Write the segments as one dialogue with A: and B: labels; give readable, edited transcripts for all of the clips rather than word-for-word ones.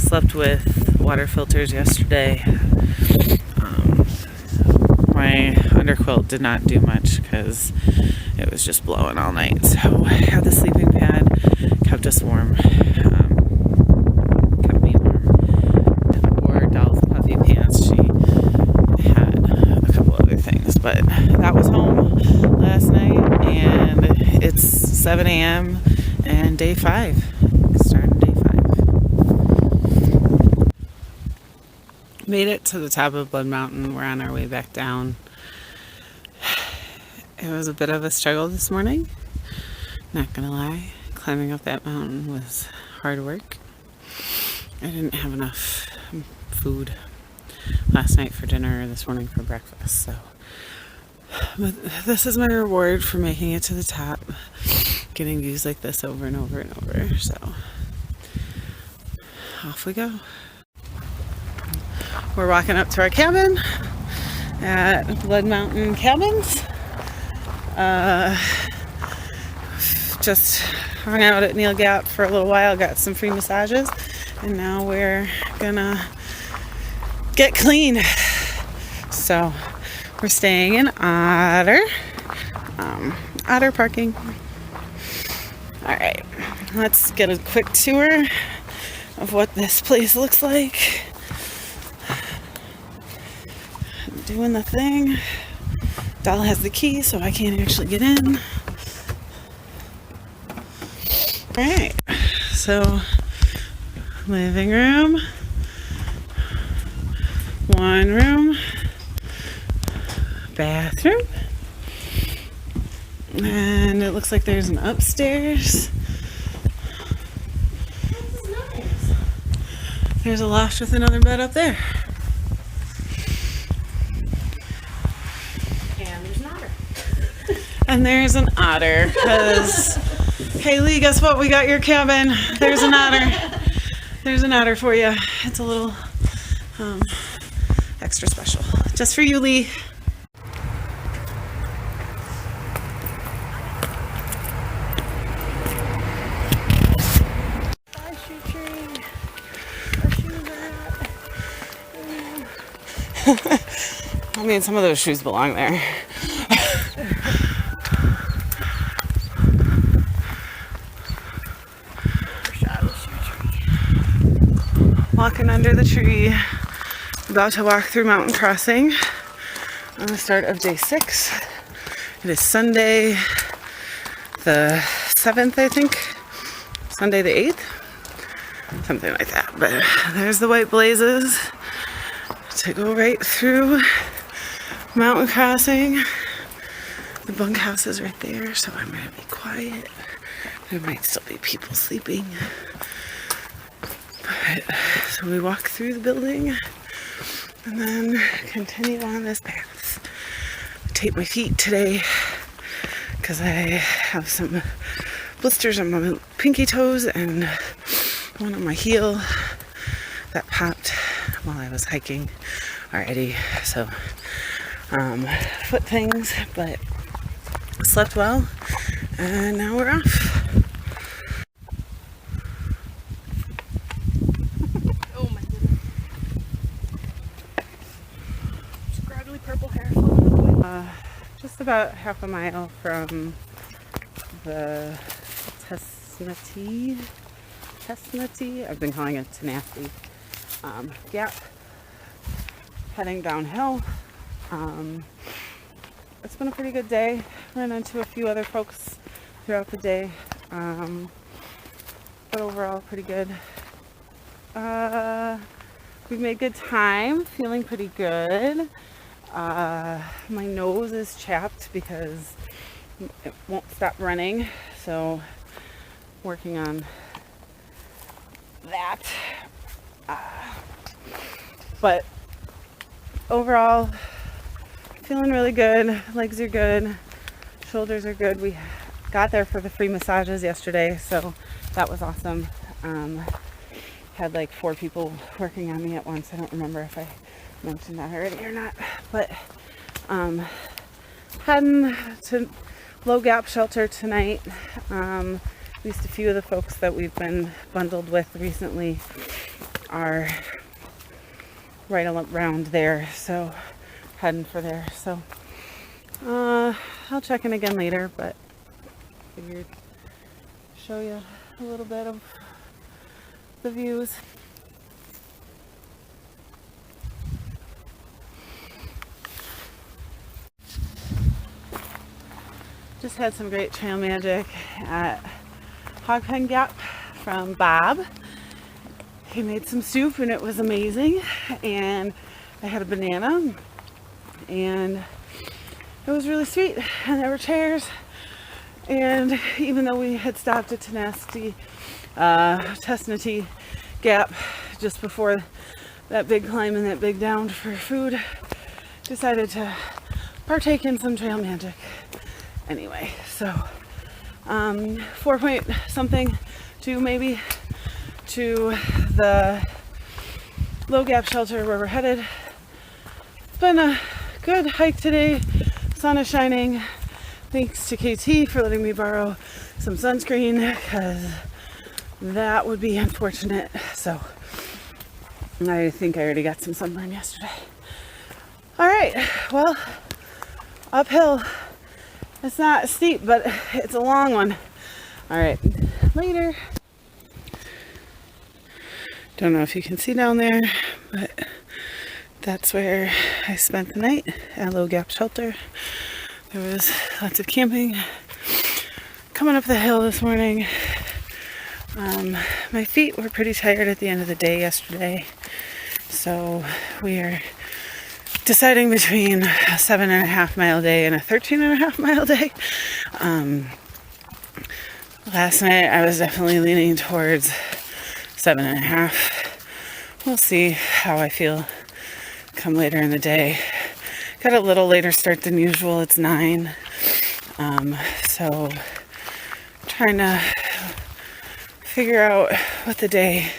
A: slept with water filters yesterday. My underquilt did not do much because it was just blowing all night. So I had the sleeping pad, kept us warm, kept me warm. And wore Doll's puffy pants. She had a couple other things, but that was home last night, and it's 7 a.m. and day 5. Starting day 5. Made it to the top of Blood Mountain. We're on our way back down. It was a bit of a struggle this morning, not gonna lie. Climbing up that mountain was hard work. I didn't have enough food last night for dinner or this morning for breakfast, so but this is my reward for making it to the top, getting views like this over and over and over. So off we go. We're walking up to our cabin at Blood Mountain Cabins. Just hung out at Neil Gap for a little while, got some free massages, and now we're gonna get clean. So we're staying in Otter parking. All right, let's get a quick tour of what this place looks like. Doing the thing. Doll has the key, so I can't actually get in. Alright, so living room, one room, bathroom, and it looks like there's an upstairs. Nice. There's a loft with another bed up there. And there's an otter, because, hey Lee, guess what? We got your cabin. There's an otter. There's an otter for you. It's a little extra special. Just for you, Lee. Hi, shoe tree. Our shoes are out. I mean, some of those shoes belong there. Walking under the tree, about to walk through Mountain Crossing on the start of day 6. It is Sunday the 7th, I think. Sunday the 8th, something like that. But there's the white blazes to go right through Mountain Crossing. The bunkhouse is right there, so I'm going to be quiet. There might still be people sleeping. So we walk through the building and then continue on this path. I tape my feet today because I have some blisters on my pinky toes and one on my heel that popped while I was hiking already. So foot things, but slept well, and now we're off. Just about half a mile from the Tesnatee, I've been calling it Tenacity, Gap, heading downhill. It's been a pretty good day. Ran into a few other folks throughout the day, but overall pretty good. We've made good time, feeling pretty good. My nose is chapped because it won't stop running, so working on that. But overall, feeling really good. Legs are good, shoulders are good. We got there for the free massages yesterday, so that was awesome. Had like 4 people working on me at once. I don't remember if I mentioned that already or not, but heading to Low Gap Shelter tonight. At least a few of the folks that we've been bundled with recently are right around there, so heading for there. So I'll check in again later, but figured show you a little bit of the views. Just had some great trail magic at Hog Pen Gap from Bob. He made some soup and it was amazing, and I had a banana and it was really sweet, and there were chairs, and even though we had stopped at Tesnati Gap just before that big climb and that big down for food, decided to partake in some trail magic anyway. So 4 point something 2 maybe to the low gap shelter where we're headed. It's been a good hike today. Sun is shining. Thanks to KT for letting me borrow some sunscreen, because that would be unfortunate. So I think I already got some sunburn yesterday. All right, well, uphill. It's not steep, but it's a long one. All right, later. Don't know if you can see down there, but that's where I spent the night, at Low Gap Shelter. There was lots of camping. Coming up the hill this morning, my feet were pretty tired at the end of the day yesterday, so we are deciding between a 7.5 mile day and a 13.5 mile day. Last night I was definitely leaning towards 7.5. We'll see how I feel come later in the day. Got a little later start than usual. It's 9. So trying to figure out what the day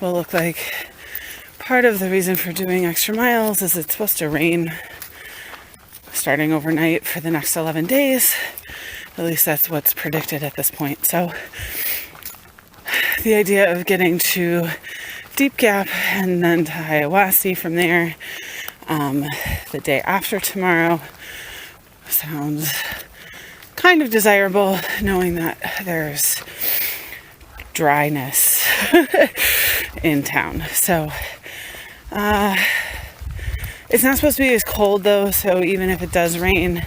A: will look like. Part of the reason for doing extra miles is it's supposed to rain starting overnight for the next 11 days. At least that's what's predicted at this point. So the idea of getting to Deep Gap and then to Hiawassee from there the day after tomorrow sounds kind of desirable, knowing that there's dryness in town. So it's not supposed to be as cold though, so even if it does rain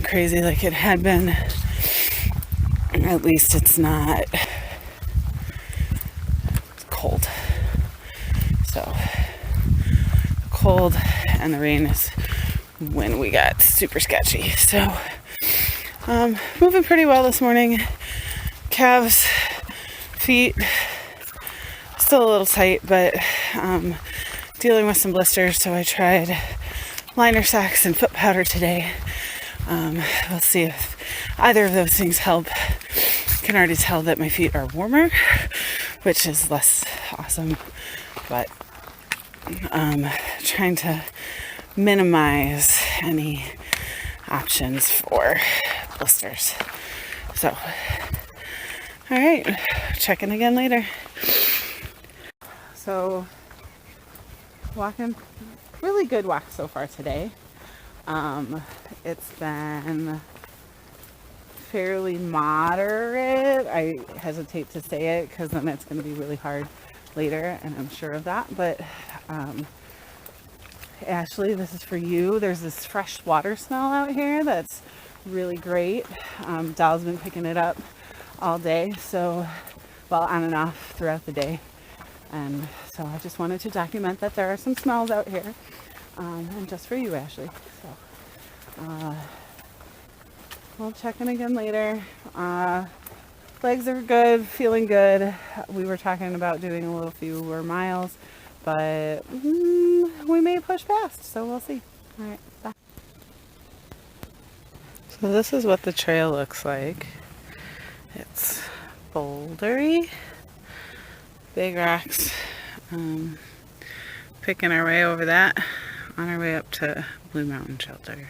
A: crazy like it had been, at least it's not cold. So cold and the rain is when we got super sketchy. So moving pretty well this morning. Calves, feet still a little tight, but dealing with some blisters, so I tried liner socks and foot powder today. We'll see if either of those things help. I can already tell that my feet are warmer, which is less awesome, but trying to minimize any options for blisters. So, all right, check in again later. So, walking, really good walk so far today. It's been fairly moderate. I hesitate to say it because then it's going to be really hard later, and I'm sure of that. But Ashley, this is for you. There's this fresh water smell out here that's really great. Doll's been picking it up all day, so, well, on and off throughout the day. And so I just wanted to document that there are some smells out here, and just for you, Ashley. So we'll check in again later. Legs are good, feeling good. We were talking about doing a little fewer miles, but we may push past, so we'll see. All right, bye. So this is what the trail looks like. It's bouldery, big rocks. Picking our way over that on our way up to Blue Mountain Shelter.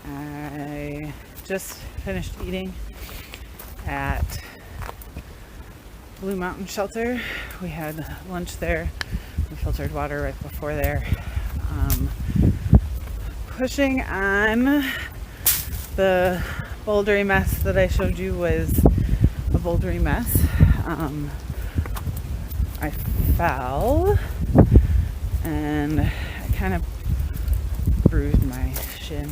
A: I just finished eating at Blue Mountain Shelter. We had lunch there and filtered water right before there. Pushing on. The bouldery mess that I showed you was a bouldery mess. I fell and I kind of bruised my shin,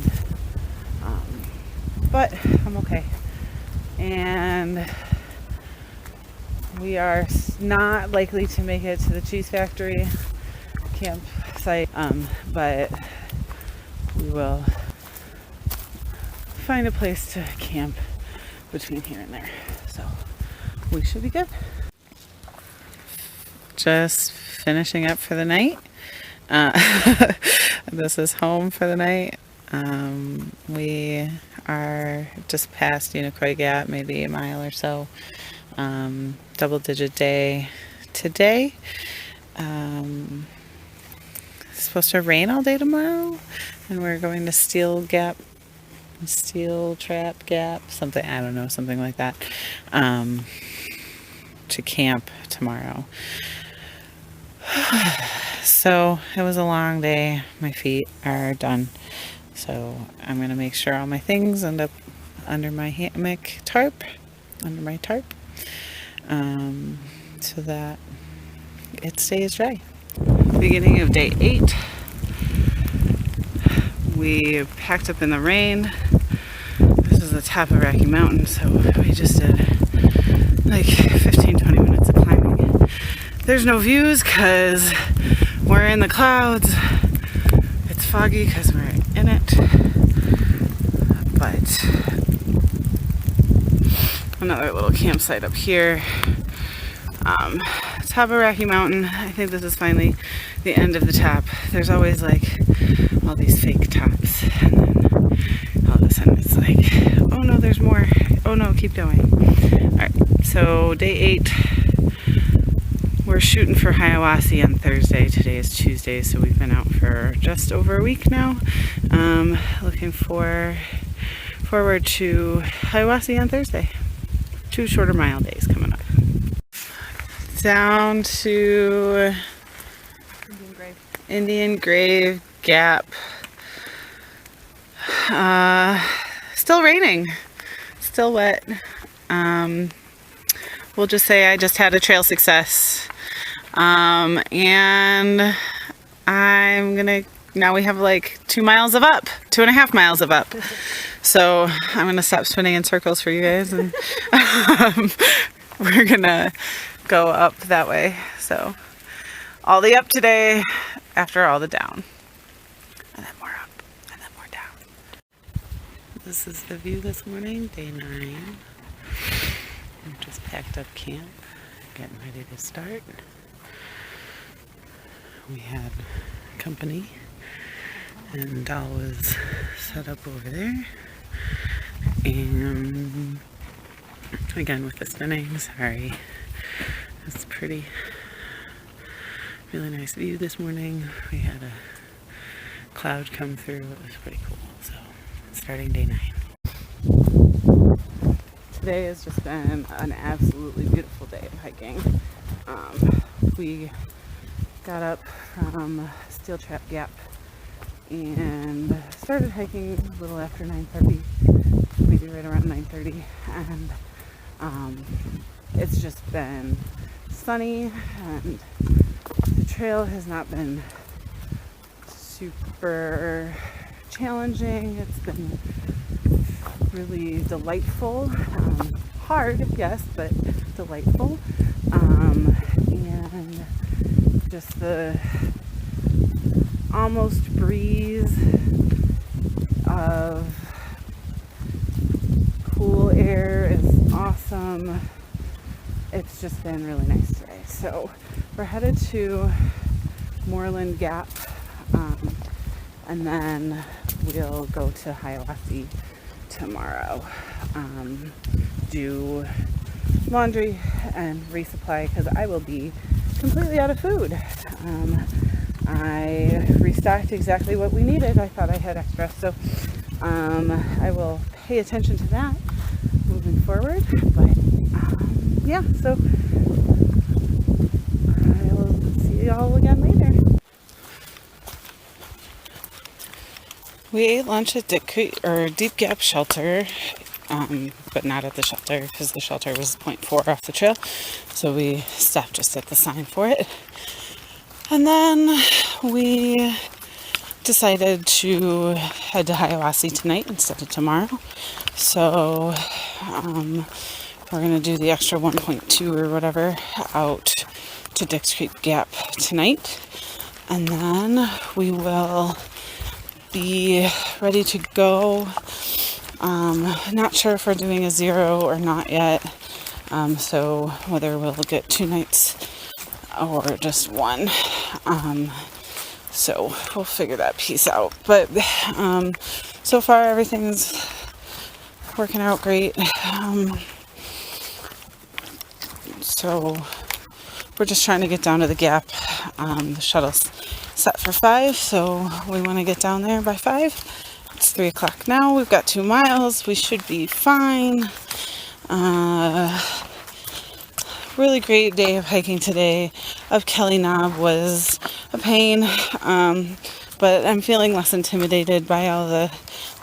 A: but I'm okay. And we are not likely to make it to the cheese factory campsite, but we will find a place to camp between here and there, so we should be good. Just finishing up for the night. This is home for the night. We are just past Unicoi Gap, maybe a mile or so. Double-digit day today. It's supposed to rain all day tomorrow, and we're going to Steel Trap Gap, something, I don't know, something like that, to camp tomorrow. So it was a long day. My feet are done. So I'm going to make sure all my things end up under my hammock tarp, so that it stays dry. Beginning of day 8. We packed up in the rain. This is the top of Rocky Mountain, so we just did like 15-20 minutes of climbing. There's no views because we're in the clouds. It's foggy because we're in it. But another little campsite up here. Top of Rocky Mountain. I think this is finally the end of the top. There's always like all these fake tops, and then all of a sudden it's like, oh no, there's more. Oh no, keep going. Alright, so day 8. We're shooting for Hiawassee on Thursday. Today is Tuesday, so we've been out for just over a week now. Looking forward to Hiawassee on Thursday. 2 shorter mile days coming up. Down to Indian Grave Gap. Still raining, still wet. We'll just say I just had a trail success. And now we have like 2.5 miles of up. So I'm gonna stop spinning in circles for you guys, and we're gonna go up that way. So all the up today after all the down, and then more up, and then more down. This is the view this morning, day 9. I'm just packed up camp, getting ready to start. We had company, and Doll was set up over there. And again with the spinning, sorry. It's pretty, really nice view this morning. We had a cloud come through. It was pretty cool. So, starting day 9. Today has just been an absolutely beautiful day of hiking. We got up from Steel Trap Gap and started hiking a little after 9:30, maybe right around 9:30, and it's just been sunny, and the trail has not been super challenging. It's been really delightful. Hard, yes, but delightful. And just the almost breeze of cool air is awesome. It's just been really nice today. So we're headed to Moreland Gap, and then we'll go to Hiawassee tomorrow. Do laundry and resupply because I will be completely out of food. I restocked exactly what we needed. I thought I had extra, so I will pay attention to that moving forward. But yeah, so see y'all again later. We ate lunch at Deep Gap Shelter, but not at the shelter because the shelter was 0.4 off the trail. So we stopped just at the sign for it. And then we decided to head to Hiawassee tonight instead of tomorrow. So we're going to do the extra 1.2 or whatever out to Dix Creek Gap tonight. And then we will be ready to go. Not sure if we're doing a 0 or not yet. So whether we'll get 2 nights or just 1. So we'll figure that piece out. But so far everything's working out great. So we're just trying to get down to the Gap. The shuttle's set for 5, so we want to get down there by 5. It's 3 o'clock now. We've got 2 miles. We should be fine. Really great day of hiking today. Up Kelly Knob was a pain, but I'm feeling less intimidated by all the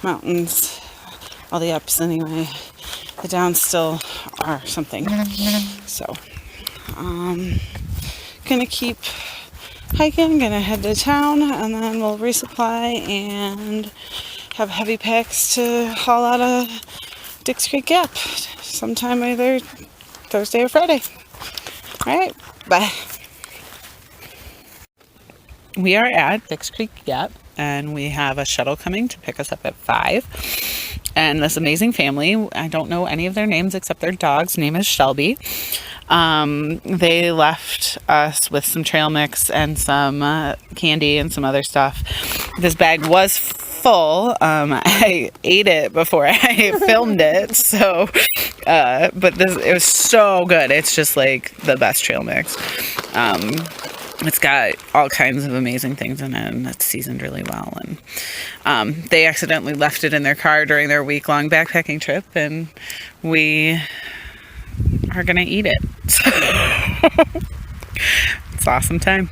A: mountains, all the ups anyway. The downs still are something. So, gonna keep hiking, gonna head to town, and then we'll resupply and have heavy packs to haul out of Dix Creek Gap sometime either Thursday or Friday. All right, bye. We are at Dix Creek Gap, and we have a shuttle coming to pick us up at 5. And this amazing family, I don't know any of their names except their dog's name is Shelby. They left us with some trail mix and some candy and some other stuff. This bag was full. I ate it before I filmed it, so but it was so good. It's just like the best trail mix. It's got all kinds of amazing things in it, and it's seasoned really well. And they accidentally left it in their car during their week-long backpacking trip, and we are gonna eat it. So it's an awesome time.